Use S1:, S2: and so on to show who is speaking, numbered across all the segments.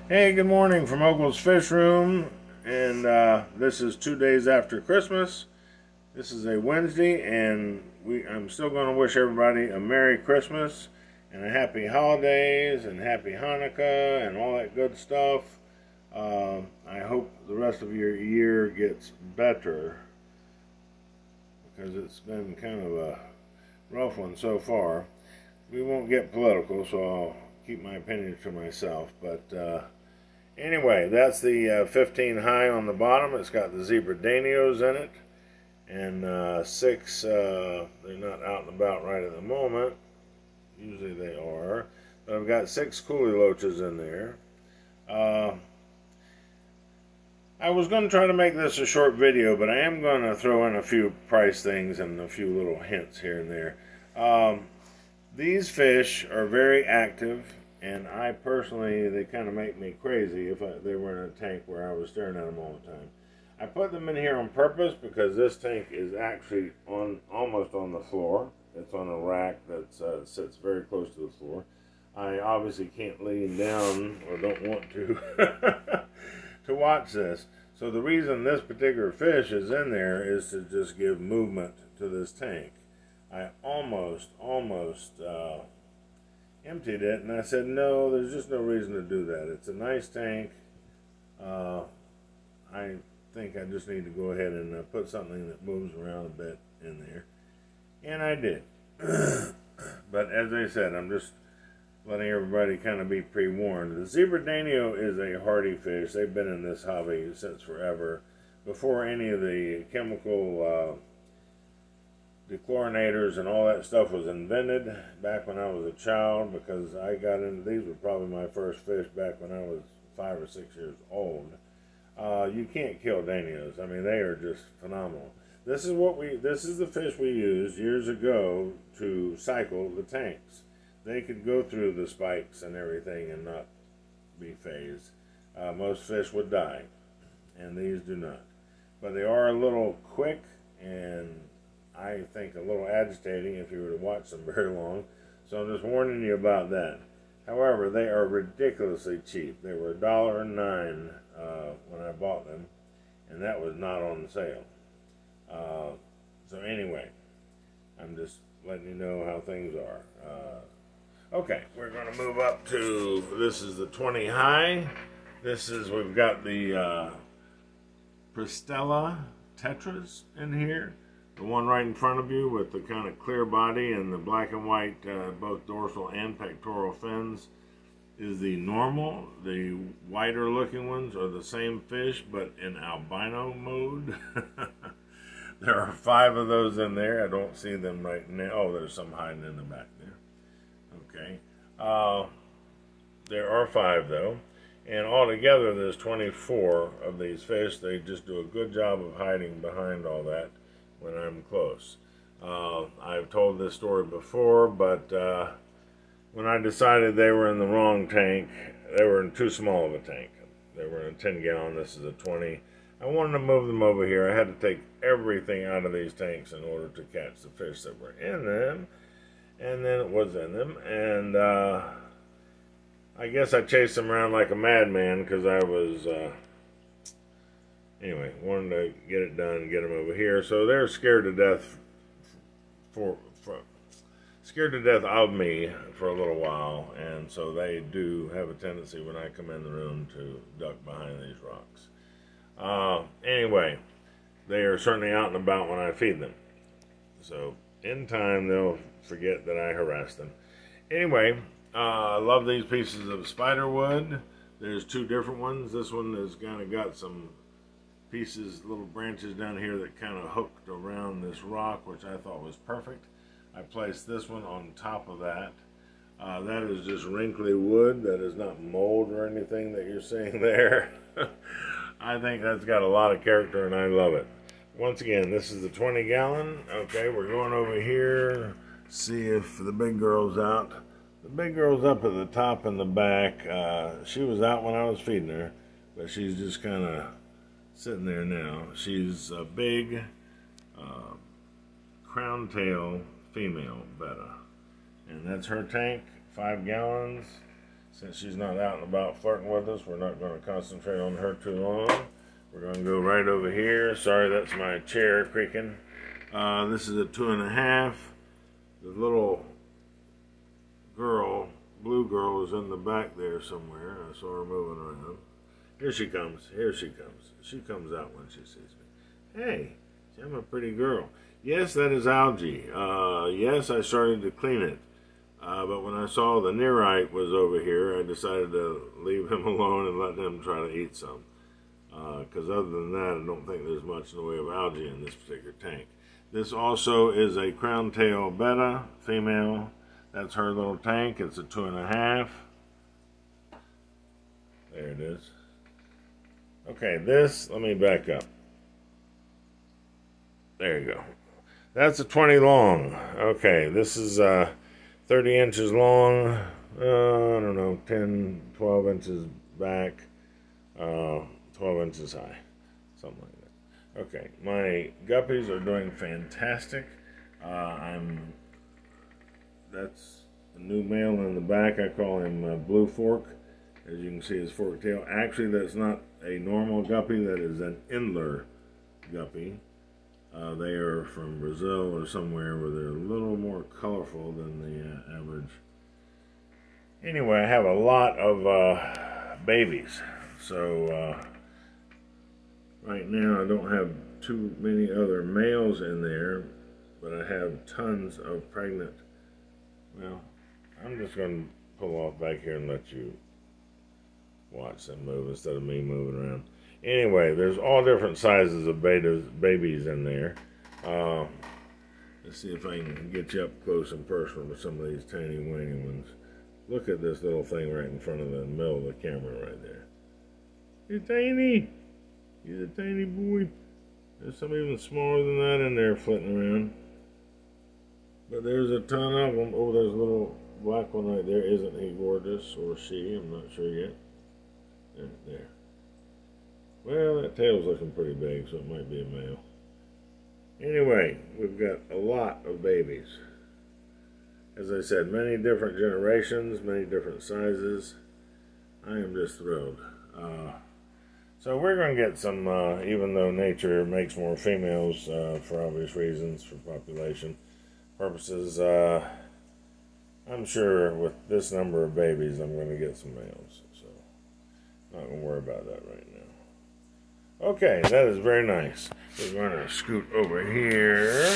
S1: Hey, good morning from Ogles Fish Room, and this is 2 days after Christmas. This is a Wednesday, and I'm still going to wish everybody a Merry Christmas and a Happy Holidays and Happy Hanukkah and all that good stuff. I hope the rest of your year gets better, because it's been kind of a rough one so far. We won't get political, so I'll keep my opinions to myself, but anyway, that's the 15 high on the bottom. It's got the zebra danios in it, and 6, they're not out and about right at the moment. Usually they are, but I've got 6 coolie loaches in there. I was going to try to make this a short video, but I am going to throw in a few price things and a few little hints here and there. These fish are very active, and I personally, they kind of make me crazy if they were in a tank where I was staring at them all the time. I put them in here on purpose because this tank is actually almost on the floor. It's on a rack that sits very close to the floor. I obviously can't lean down, or don't want to, to watch this. So the reason this particular fish is in there is to just give movement to this tank. I almost emptied it, and I said, no, there's just no reason to do that. It's a nice tank. I think I just need to go ahead and put something that moves around a bit in there. And I did. But as I said, I'm just letting everybody kind of be pre-warned. The zebra danio is a hardy fish. They've been in this hobby since forever. Before any of the chemical dechlorinators and all that stuff was invented, back when I was a child, because I got into these were probably my first fish back when I was 5 or 6 years old. You can't kill danios. I mean, they are just phenomenal. This is the fish we used years ago to cycle the tanks. They could go through the spikes and everything and not be phased. Most fish would die, and these do not. But they are a little quick, and I think a little agitating if you were to watch them very long. So I'm just warning you about that. However, they are ridiculously cheap. They were $1.09 when I bought them, and that was not on sale. So anyway, I'm just letting you know how things are. Okay, we're going to move up to, this is the 20 high. We've got the Pristella Tetras in here. The one right in front of you with the kind of clear body and the black and white, both dorsal and pectoral fins, is the normal. The whiter looking ones are the same fish, but in albino mode. There are 5 of those in there. I don't see them right now. Oh, there's some hiding in the back there. Okay. There are 5 though. And altogether there's 24 of these fish. They just do a good job of hiding behind all that when I'm close. I've told this story before, but when I decided they were in the wrong tank, they were in too small of a tank. They were in a 10-gallon, this is a 20. I wanted to move them over here. I had to take everything out of these tanks in order to catch the fish that were in them, and then it was in them, and I guess I chased them around like a madman because I was anyway, wanted to get it done, get them over here. So they're scared to death scared to death of me for a little while, and so they do have a tendency when I come in the room to duck behind these rocks. Anyway, they are certainly out and about when I feed them. So in time they'll forget that I harassed them. Anyway, I love these pieces of spider wood. There's 2 different ones. This one has kind of got some pieces, little branches down here that kind of hooked around this rock, which I thought was perfect. I placed this one on top of that. That is just wrinkly wood. That is not mold or anything that you're seeing there. I think that's got a lot of character, and I love it. Once again, this is the 20-gallon. Okay, we're going over here, see if the big girl's out. The big girl's up at the top and the back. She was out when I was feeding her, but she's just kind of sitting there now. She's a big crown tail female betta, and that's her tank, 5 gallons. Since she's not out and about flirting with us, we're not going to concentrate on her too long. We're going to go right over here. Sorry, that's my chair creaking. This is a 2.5. The little girl, blue girl, is in the back there somewhere. I saw her moving around. Here she comes. Here she comes. She comes out when she sees me. Hey, I'm a pretty girl. Yes, that is algae. Yes, I started to clean it. But when I saw the nearite was over here, I decided to leave him alone and let him try to eat some. Because other than that, I don't think there's much in the way of algae in this particular tank. This also is a crown tail betta, female. That's her little tank. It's a 2.5. There it is. Okay, this, let me back up. There you go. That's a 20 long. Okay, this is 30 inches long. I don't know, 10, 12 inches back, 12 inches high. Something like that. Okay, my guppies are doing fantastic. That's a new male in the back. I call him Blue Fork. As you can see, his fork tail. Actually, that's not a normal guppy. That is an Endler guppy. They are from Brazil or somewhere where they're a little more colorful than the average. Anyway, I have a lot of babies. So right now I don't have too many other males in there, but I have tons of pregnant. Well, I'm just going to pull off back here and let you watch them move instead of me moving around. Anyway, there's all different sizes of babies in there. Let's see if I can get you up close and personal with some of these tiny whiny ones. Look at this little thing right in front of the middle of the camera right there. He's tiny. He's a tiny boy. There's some even smaller than that in there flitting around. But there's a ton of them. Oh, there's a little black one right there. Isn't he gorgeous? Or she? I'm not sure yet. There. Well, that tail's looking pretty big, so it might be a male. Anyway, we've got a lot of babies. As I said, many different generations, many different sizes. I am just thrilled. So we're going to get some, even though nature makes more females for obvious reasons, for population purposes, I'm sure with this number of babies, I'm going to get some males. So not going to worry about that right now. Okay, that is very nice. We're going to scoot over here.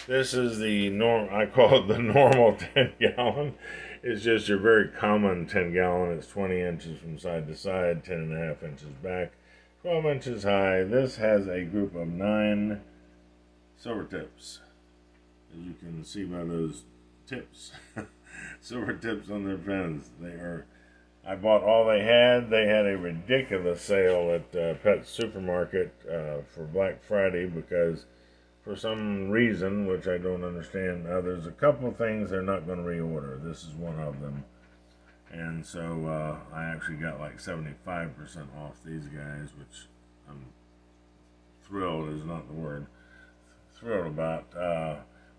S1: This is the I call it the normal 10-gallon. It's just your very common 10-gallon. It's 20 inches from side to side, 10.5 inches back, 12 inches high. This has a group of 9 silver tips. As you can see by those tips, silver tips on their fins. I bought all they had. They had a ridiculous sale at Pet Supermarket for Black Friday because for some reason, which I don't understand, there's a couple of things they're not going to reorder. This is one of them. And so I actually got like 75% off these guys, which I'm thrilled is not the word. Thrilled about.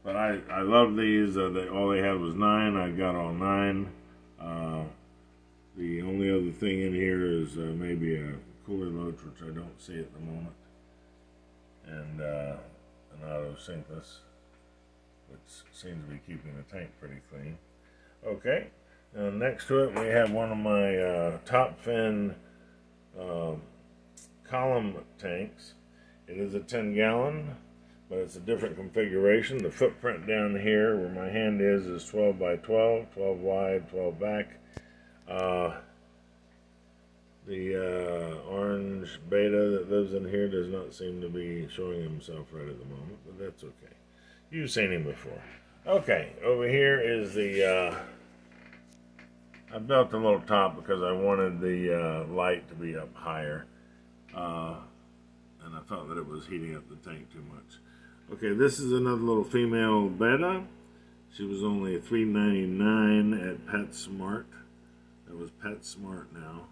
S1: But I love these. All they had was 9. I got all 9. The only other thing in here is maybe a cooler loach, which I don't see at the moment, and an auto sinkless, which seems to be keeping the tank pretty clean. Okay, now next to it we have one of my top fin column tanks. It is a 10-gallon, but it's a different configuration. The footprint down here where my hand is 12 by 12, 12 wide, 12 back. The orange beta that lives in here does not seem to be showing himself right at the moment, but that's okay. You've seen him before. Okay, over here is the, I built a little top because I wanted the light to be up higher, and I felt that it was heating up the tank too much. Okay, this is another little female beta. She was only $3.99 at PetSmart. It was PetSmart now,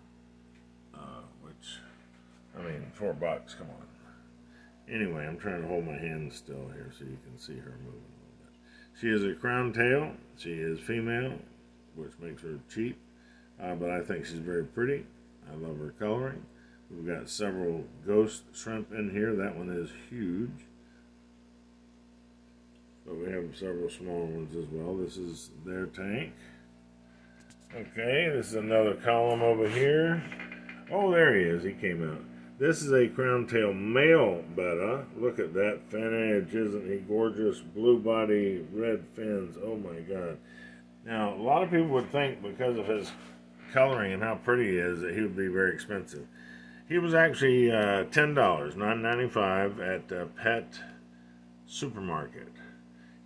S1: which, I mean, $4, come on. Anyway, I'm trying to hold my hand still here so you can see her moving a little bit. She is a crown tail. She is female. which makes her cheap. But I think she's very pretty. I love her coloring. We've got several ghost shrimp in here. That one is huge. But we have several small ones as well. This is their tank. Okay, this is another column over here. Oh, there he is. He came out. This is a crown-tail male betta. Look at that fin edge. Isn't he gorgeous? Blue body, red fins. Oh, my God. Now, a lot of people would think because of his coloring and how pretty he is that he would be very expensive. He was actually $10, $9.95 at Pet Supermarket.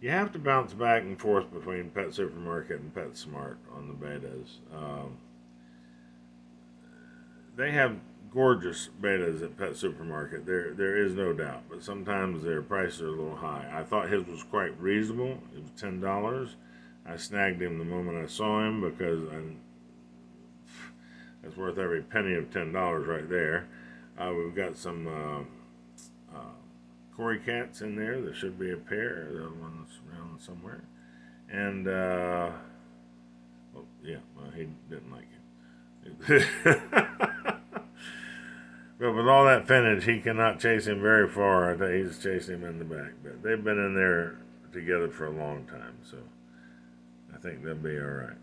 S1: You have to bounce back and forth between Pet Supermarket and Pet Smart on the bettas. They have gorgeous bettas at Pet Supermarket. There is no doubt, but sometimes their prices are a little high. I thought his was quite reasonable. It was $10. I snagged him the moment I saw him because it's worth every penny of $10 right there. We've got some Cory cats in there. There should be a pair. The other one's around somewhere. And, oh, yeah, well, he didn't like it. But with all that finnage, he cannot chase him very far. I think he's chasing him in the back. But they've been in there together for a long time, so I think they'll be all right.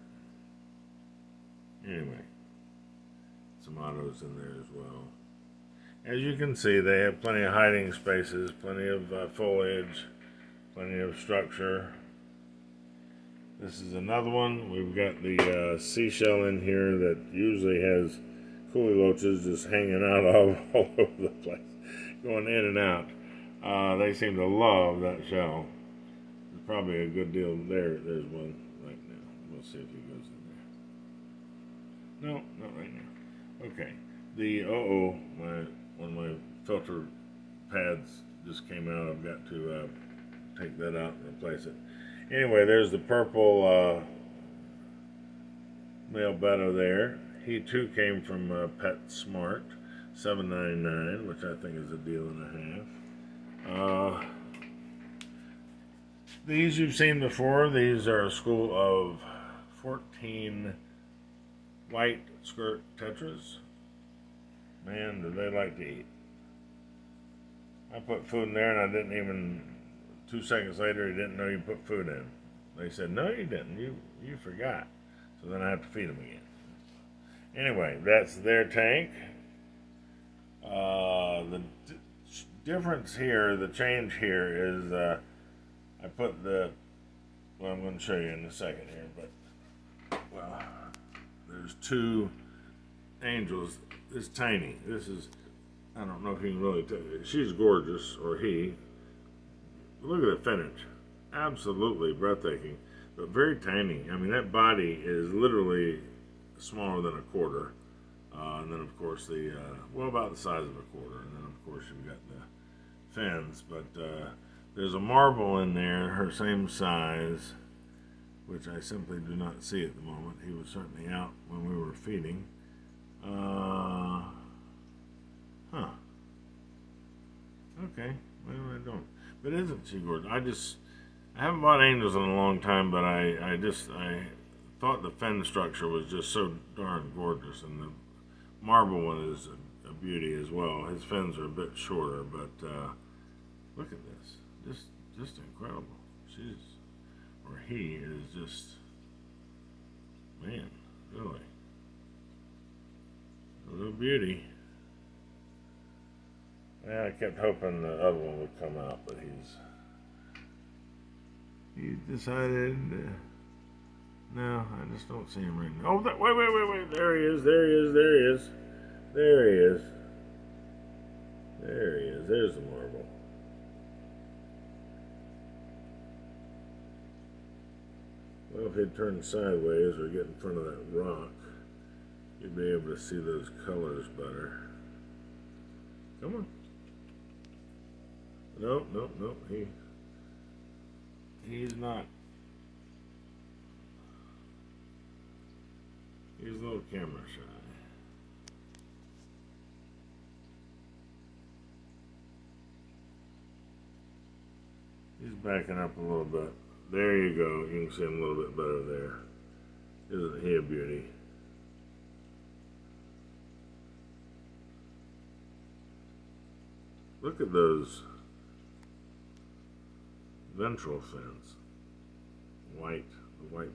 S1: Anyway, some autos in there as well. As you can see, they have plenty of hiding spaces, plenty of foliage, plenty of structure. This is another one. We've got the seashell in here that usually has coolie loaches just hanging out all over the place, going in and out. They seem to love that shell. There's probably a good deal there. There's one right now. We'll see if he goes in there. No, not right now. Okay. The one of my filter pads just came out. I've got to take that out and replace it. Anyway, there's the purple male betta there. He too came from Pet Smart, $7.99, which I think is a deal and a half. These you've seen before. These are a school of 14 white skirt tetras. Man, do they like to eat. I put food in there and I didn't even, 2 seconds later, he didn't know you put food in. They said, no, you didn't. You forgot. So then I have to feed them again. Anyway, that's their tank. The difference here, the change here is I put well, I'm going to show you in a second here, but, well, there's 2 angels. It's tiny. This is, I don't know if you can really tell. She's gorgeous, or he. Look at the finnage. Absolutely breathtaking, but very tiny. I mean, that body is literally smaller than a quarter. And then, of course, well, about the size of a quarter. And then, of course, you've got the fins. But there's a marble in there, her same size, which I simply do not see at the moment. He was certainly out when we were feeding. Okay, well, I don't. But isn't she gorgeous? I haven't bought angels in a long time, but I thought the fin structure was just so darn gorgeous, and the marble one is a beauty as well. His fins are a bit shorter, but look at this, just incredible. He is just, man, really. A little beauty. Yeah, I kept hoping the other one would come out, but he decided, no, I just don't see him right now. Oh, wait, there he is, there's the marble. Well, if he'd turn sideways or get in front of that rock, you'd be able to see those colors better. Come on. No, he's not. He's a little camera shy. He's backing up a little bit. There you go. You can see him a little bit better there. Isn't he a beauty? Look at those ventral fins. The white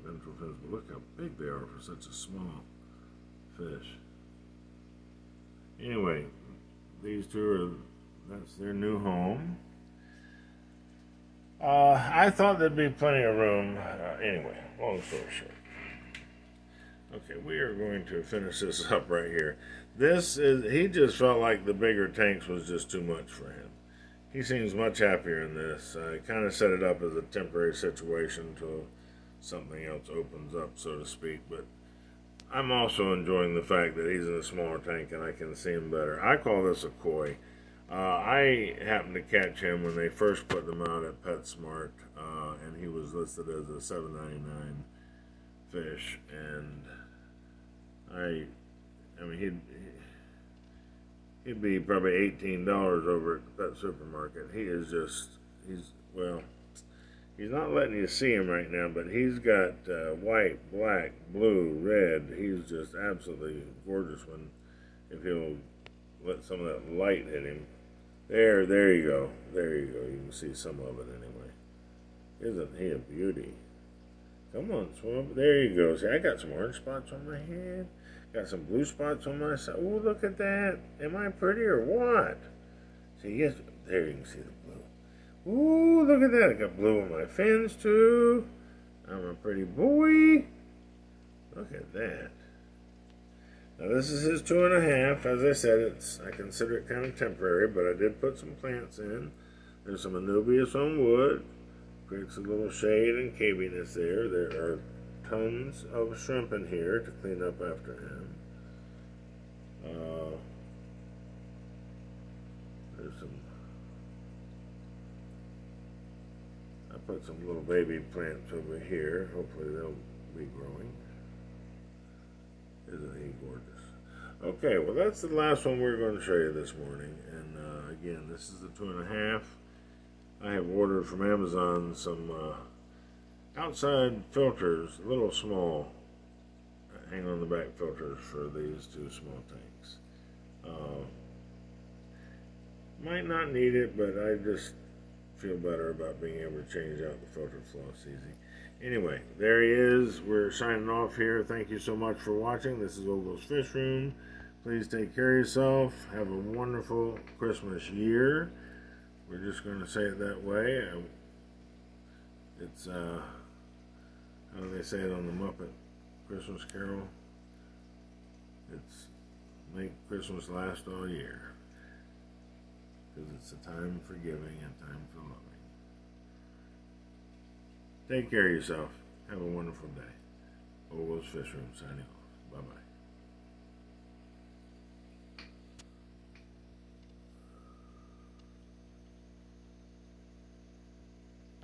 S1: ventral fins, but look how big they are for such a small fish. Anyway, these two are, that's their new home. I thought there'd be plenty of room. Anyway, long story short. Okay, we are going to finish this up right here. He just felt like the bigger tanks was just too much for him. He seems much happier in this. I kind of set it up as a temporary situation until something else opens up, so to speak. But I'm also enjoying the fact that he's in a smaller tank and I can see him better. I call this a koi. I happened to catch him when they first put them out at PetSmart, and he was listed as a $7.99 fish, and I mean he'd be probably $18 over at the pet supermarket. He's not letting you see him right now, but he's got white, black, blue, red. He's just absolutely gorgeous if he'll let some of that light hit him. There you go. There you go. You can see some of it anyway. Isn't he a beauty? Come on, swim. There you go. See, I got some orange spots on my head. Got some blue spots on my side. Oh, look at that. Am I pretty or what? See, yes. There you can see the blue. Ooh, look at that. I got blue on my fins, too. I'm a pretty boy. Look at that. Now, this is his 2.5. As I said, I consider it kind of temporary, but I did put some plants in. There's some anubias on wood. Creates a little shade and caviness there. There are tons of shrimp in here to clean up after him. There's some. I put some little baby plants over here. Hopefully they'll be growing. Isn't he gorgeous? Okay, well that's the last one we're going to show you this morning. And again, this is the 2.5. I have ordered from Amazon some outside filters, little small hang on the back filters for these two small tanks. Might not need it, but I just feel better about being able to change out the filter floss easy. Anyway, there he is. We're signing off here. Thank you so much for watching. This is Ogles Fish Room. Please take care of yourself. Have a wonderful Christmas year. We're just going to say it that way. It's, how do they say it on the Muppet Christmas Carol? It's make Christmas last all year. Because it's a time for giving and time for loving. Take care of yourself. Have a wonderful day. Ogles Fish Room signing off. Bye-bye.